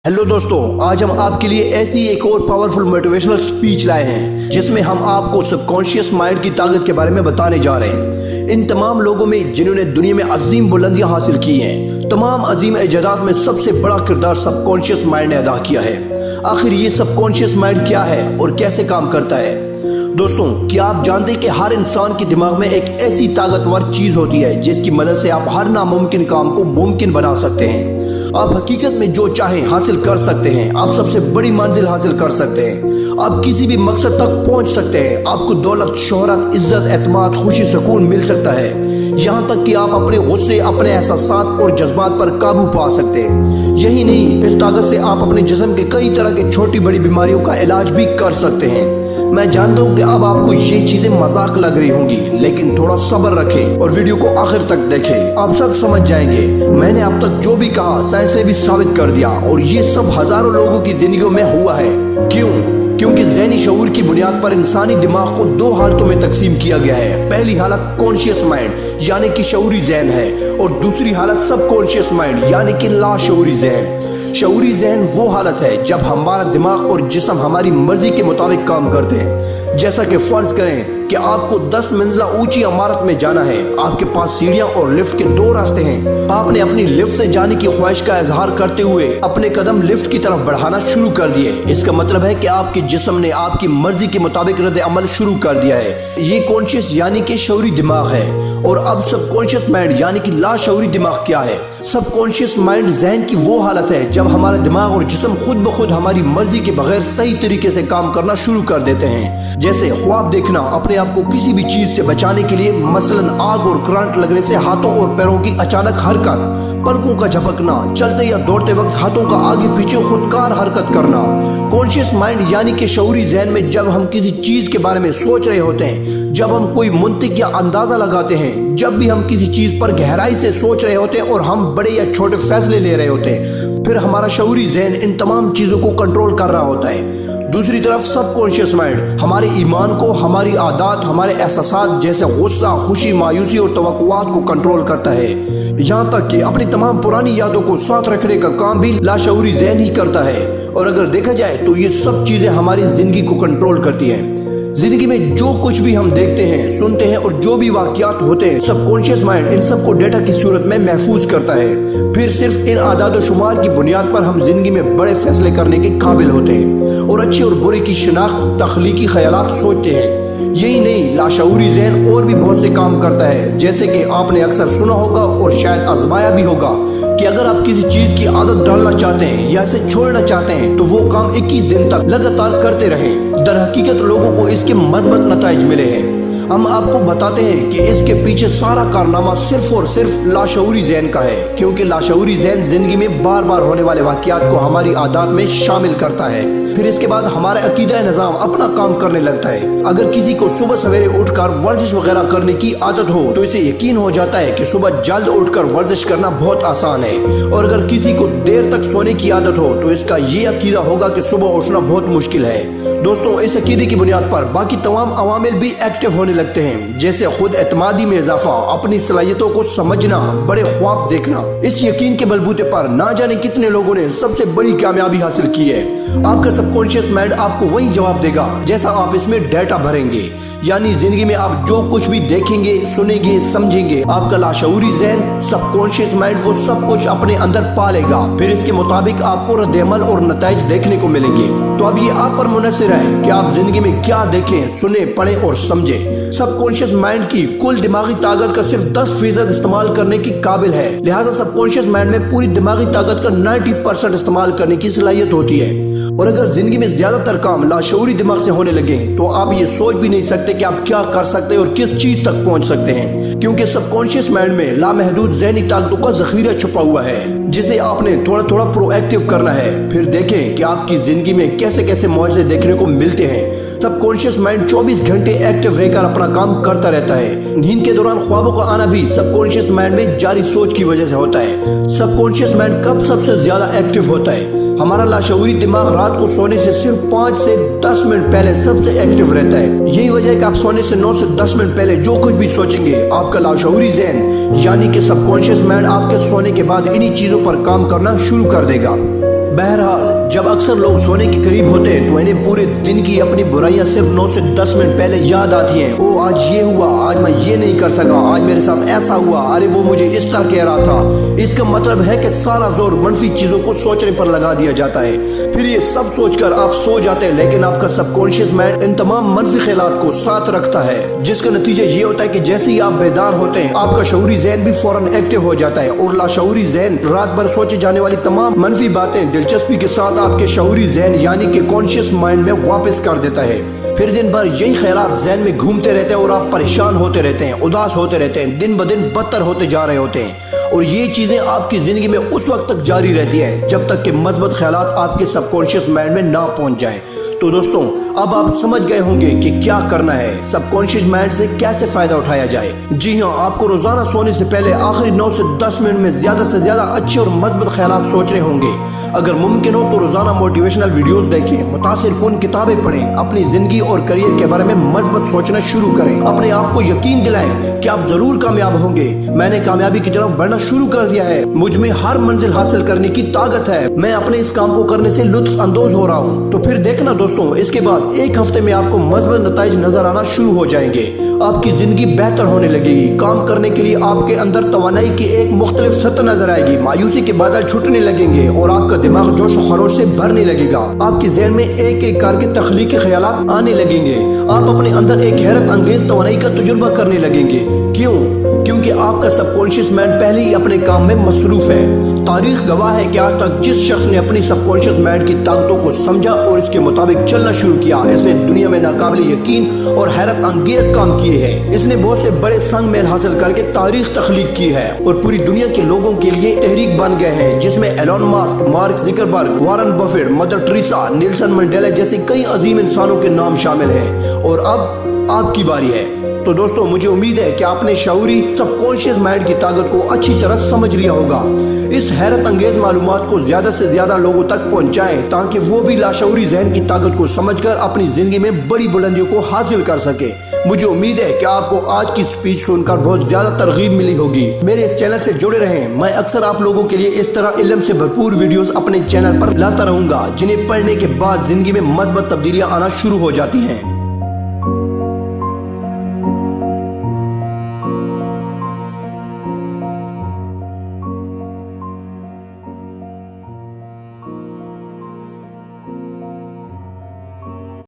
Hello दोस्तों, आज हम आपके लिए ऐसी एक और पावरफुल मोटिवेशनल स्पीच लाए हैं जिसमें हम आपको सबकॉन्शियस माइंड की ताकत के बारे में बताने जा रहे हैं। इन तमाम लोगों में जिन्होंने दुनिया में अजीम बुलंदियां हासिल की हैं, तमाम अजीम इजादात में सबसे बड़ा किरदार सबकॉन्शियस माइंड ने अदा किया है। आखिर ये सबकॉन्शियस माइंड क्या है और कैसे काम करता है? दोस्तों, क्या आप जानते हैं कि हर इंसान के दिमाग में एक ऐसी ताकतवर चीज होती है जिसकी मदद से आप हर नामुमकिन काम को मुमकिन बना सकते हैं। आप हकीकत में जो चाहें हासिल कर सकते हैं। आप सबसे बड़ी मंजिल हासिल कर सकते हैं। आप किसी भी मकसद तक पहुंच सकते हैं। आपको दौलत, शोहरत, इज्जत, एतमाद, खुशी, सुकून मिल सकता है। यहाँ तक कि आप अपने गुस्से, अपने एहसासात और जज्बात पर काबू पा सकते हैं। यही नहीं, इस ताकत से आप अपने जिस्म के कई तरह के छोटी बड़ी बीमारियों का इलाज भी कर सकते हैं। मैं जानता हूँ कि अब आपको ये चीजें मजाक लग रही होंगी, लेकिन थोड़ा सब्र रखें और वीडियो को आखिर तक देखें। आप सब समझ जाएंगे। मैंने अब तक जो भी कहा साइंस ने भी साबित कर दिया, और ये सब हजारों लोगों की जिंदगियों में हुआ है। क्यों? क्योंकि ज़हनी शऊर की बुनियाद पर इंसानी दिमाग को दो हालतों में तकसीम किया गया है। पहली हालत कॉन्शियस माइंड यानी कि शऊरी ज़हन है, और दूसरी हालत सब कॉन्शियस माइंड यानी कि लाशऊरी ज़हन। शऊरी ज़हन वो हालत है जब हमारा दिमाग और जिस्म हमारी मर्जी के मुताबिक काम करते हैं। जैसा कि फर्ज करें कि आपको 10 मंजिला ऊंची इमारत में जाना है। आपके पास सीढ़ियां और लिफ्ट के दो रास्ते हैं। आपने अपनी लिफ्ट से जाने की ख्वाहिश का इजहार करते हुए अपने कदम लिफ्ट की तरफ बढ़ाना शुरू कर दिए। इसका मतलब है कि आपके जिस्म ने आपकी मर्जी के मुताबिक रद्द अमल शुरू कर दिया है। ये कॉन्शियस यानी कि शऊरी दिमाग है। और अब सबकॉन्शियस माइंड यानी कि लाशऊरी दिमाग क्या है? सबकॉन्शियस माइंड ज़हन की वो हालत है जब हमारा दिमाग और जिस्म खुद ब खुद हमारी मर्जी के बगैर सही तरीके से काम करना शुरू कर देते हैं। जैसे ख्वाब देखना, अपने आप को किसी भी चीज से बचाने के लिए, मसलन आग और करंट लगने से हाथों और पैरों की अचानक हरकत, पलकों का झपकना, चलते या दौड़ते वक्त हाथों का आगे पीछे खुदकार हरकत करना। कॉन्शियस माइंड यानी कि शऊरी ज़हन में जब हम किसी चीज के बारे में सोच रहे होते हैं, जब हम कोई मुंतिक या अंदाजा लगाते हैं, जब भी हम किसी चीज पर गहराई से सोच रहे होते हैं और हम बड़े या छोटे फैसले ले रहे होते हैं, फिर हमारा शऊरी ज़हन इन तमाम चीजों को कंट्रोल कर रहा होता है। दूसरी तरफ सबकॉन्शियस माइंड हमारे ईमान को, हमारी आदत, हमारे एहसासात जैसे गुस्सा, खुशी, मायूसी और तवक्कुआत को कंट्रोल करता है। यहाँ तक कि अपनी तमाम पुरानी यादों को साथ रखने का काम भी लाशऊरी ज़हन ही करता है। और अगर देखा जाए तो ये सब चीजें हमारी जिंदगी को कंट्रोल करती हैं। जिंदगी में जो कुछ भी हम देखते हैं, सुनते हैं और जो भी वाकयात होते हैं, सबकॉन्शियस माइंड इन सब को डेटा की सूरत में महफूज करता है। फिर सिर्फ इन आदात और शुमार की बुनियाद पर हम जिंदगी में बड़े फैसले करने के काबिल होते हैं और अच्छे और बुरे की शिनाख्त, तख्लीकी ख्यालात सोचते हैं। यही नहीं, लाशऊरी ज़हन और भी बहुत से काम करता है। जैसे कि आपने अक्सर सुना होगा और शायद आजमाया भी होगा कि अगर आप किसी चीज की आदत डालना चाहते हैं या इसे छोड़ना चाहते हैं तो वो काम 21 दिन तक लगातार करते रहें। दर हकीकत लोगों को इसके मजबूत नताइज मिले हैं। हम आपको बताते हैं कि इसके पीछे सारा कारनामा सिर्फ और सिर्फ लाशऊरी ज़हन का है, क्योंकि लाशऊरी ज़हन जिंदगी में बार बार होने वाले वाकयात को हमारी आदत में शामिल करता है। फिर इसके बाद हमारा अकीदा निज़ाम अपना काम करने लगता है। अगर किसी को सुबह सवेरे उठकर वर्जिश वगैरह करने की आदत हो तो इसे यकीन हो जाता है कि सुबह जल्द उठकर वर्जिश करना बहुत आसान है। और अगर किसी को देर तक सोने की आदत हो तो इसका ये अकीदा होगा कि सुबह उठना बहुत मुश्किल है। दोस्तों, इस अकीदे की बुनियाद पर बाकी तमाम अवामिल भी एक्टिव होने लगते हैं, जैसे खुद एतमादी में इजाफा, अपनी सलाहियतों को समझना, बड़े ख्वाब देखना। इस यकीन के बलबूते पर ना जाने कितने लोगों ने सबसे बड़ी कामयाबी हासिल की है। आपका सबकॉन्शियस माइंड आपको वही जवाब देगा जैसा आप इसमें डेटा भरेंगे। यानी जिंदगी में आप जो कुछ भी देखेंगे, सुनेंगे, समझेंगे, आपका लाशऊरी ज़हन, सबकॉन्शियस माइंड वो सब कुछ अपने अंदर पालेगा। फिर इसके मुताबिक आपको रद्द-ए-अमल और नताइज देखने को मिलेंगे। तो अब ये आप पर मुनहसर है कि आप जिंदगी में क्या देखें, सुने, पढ़ें और समझें। सबकॉन्शियस माइंड की कुल दिमागी ताकत का सिर्फ 10% इस्तेमाल करने की काबिल है। लिहाजा सबकॉन्शियस माइंड में पूरी दिमागी ताकत का 90% इस्तेमाल करने की सलाहियत होती है। और अगर जिंदगी में ज्यादातर काम लाशऊरी दिमाग से होने लगे तो आप ये सोच भी नहीं सकते कि आप क्या कर सकते हैं और किस चीज तक पहुंच सकते हैं, क्योंकि सबकॉन्शियस माइंड में लामहदूद ज़हनी ताकतों का जखीरा छुपा हुआ है जिसे आपने थोड़ा थोड़ा प्रोएक्टिव करना है। फिर देखें कि आपकी जिंदगी में कैसे कैसे मौजे देखने को मिलते हैं। सबकॉन्शियस माइंड 24 घंटे एक्टिव रहकर अपना काम करता रहता है। नींद के दौरान ख्वाबों का आना भी सबकॉन्शियस माइंड में जारी सोच की वजह से होता है। सबकॉन्शियस माइंड कब सबसे ज्यादा एक्टिव होता है? हमारा लाशऊरी दिमाग रात को सोने से सिर्फ 5 से 10 मिनट पहले सबसे एक्टिव रहता है। यही वजह है कि आप सोने से 9 से 10 मिनट पहले जो कुछ भी सोचेंगे, आपका लाशऊरी ज़हन यानी कि सबकॉन्शियस माइंड आपके सोने के बाद इन्हीं चीजों पर काम करना शुरू कर देगा। बहरहाल जब अक्सर लोग सोने के करीब होते हैं तो इन्हें पूरे दिन की अपनी बुराइयां सिर्फ 9 से 10 मिनट पहले याद आती हैं। ओ आज ये हुआ, आज मैं ये नहीं कर सका, आज मेरे साथ ऐसा हुआ, अरे वो मुझे इस तरह कह रहा था। इसका मतलब है कि सारा जोर मनफी चीजों को सोचने पर लगा दिया जाता है। फिर ये सब सोचकर आप सो जाते हैं, लेकिन आपका सबकॉन्शियस माइंड इन तमाम मनफी ख्यालात को साथ रखता है, जिसका नतीजा ये होता है कि जैसे ही आप बेदार होते हैं आपका शऊरी ज़हन भी फौरन एक्टिव हो जाता है और लाशऊरी ज़हन रात भर सोचे जाने वाली तमाम मनफी बातें दिलचस्पी के साथ आपके शऊरी ज़हन यानी कि कॉन्शियस माइंड में वापस कर देता है। फिर दिन भर यही ख्यालात ज़हन में घूमते रहते हैं और आप परेशान होते रहते हैं, उदास होते रहते हैं, दिन ब दिन बदतर होते जा रहे होते हैं। और ये चीजें आपकी जिंदगी में उस वक्त तक जारी रहती हैं जब तक कि मजबूत ख्यालात आपके सबकॉन्शियस माइंड में ना पहुंच जाएं। तो दोस्तों, अब आप समझ गए होंगे कि क्या करना है, सबकॉन्शियस माइंड से कैसे फायदा उठाया जाए। जी हाँ, आपको रोजाना सोने से पहले आखिरी 9 से 10 मिनट में ज्यादा से ज्यादा अच्छे और मजबूत ख्यालात सोचने होंगे। अगर मुमकिन हो तो रोजाना मोटिवेशनल वीडियोस देखें, मुतासिरकुन किताबें पढ़ें, अपनी जिंदगी और करियर के बारे में मजबूत सोचना शुरू करें। अपने आप को यकीन दिलाएं कि आप जरूर कामयाब होंगे। मैंने कामयाबी की तरफ बढ़ना शुरू कर दिया है, मुझ में हर मंजिल हासिल करने की ताकत है, मैं अपने इस काम को करने से लुत्फ अंदोज हो रहा हूँ। तो फिर देखना दोस्तों, इसके बाद एक हफ्ते में आपको मजबूत नताइज नजर आना शुरू हो जाएंगे। आपकी जिंदगी बेहतर होने लगेगी, काम करने के लिए आपके अंदर तवानाई की एक मुख्तलिफ सतह नजर आएगी, मायूसी के बादल छूटने लगेंगे और आपका दिमाग जोश और खरोश से भरने लगेगा। आपके ज़हन में एक एक कार के तख्लीकी ख्यालात आने लगेंगे। आप अपने अंदर एक हैरत अंगेज तवानाई का तजुर्बा करने लगेंगे। क्यों? क्योंकि आपका सबकॉन्शियस माइंड पहले ही अपने काम में मसरूफ है। तारीख गवाह है कि आज तक जिस शख्स ने अपनी सबकॉन्शियस माइंड की ताकतों को समझा और इसके मुताबिक चलना शुरू किया, इसने दुनिया में नाकाबिल यकीन और हैरत अंगेज काम किए हैं। इसने बहुत से बड़े संग मेल हासिल करके तारीख तख्लीक की है और पूरी दुनिया के लोगों के लिए तहरीक बन गए हैं, जिसमें Elon Musk, Mark Zuckerberg, Warren Buffett, Mother Teresa, Nelson Mandela जैसे कई अजीम इंसानों के नाम शामिल हैं। और अब आपकी बारी है। तो दोस्तों, मुझे उम्मीद है कि आपने शऊरी सबकॉन्शियस माइंड की ताकत को अच्छी तरह समझ लिया होगा। इस हैरत अंगेज मालूमात को ज्यादा से ज्यादा लोगों तक पहुंचाएं ताकि वो भी लाशऊरी ज़हन की ताकत को समझकर अपनी जिंदगी में बड़ी बुलंदियों को हासिल कर सके। मुझे उम्मीद है कि आपको आज की स्पीच सुनकर बहुत ज्यादा तरगीब मिली होगी। मेरे इस चैनल से जुड़े रहें, मैं अक्सर आप लोगों के लिए इस तरह इल्म से भरपूर वीडियोस अपने चैनल पर लाता रहूंगा, जिन्हें पढ़ने के बाद जिंदगी में मजबूत तब्दीलियां आना शुरू हो जाती हैं।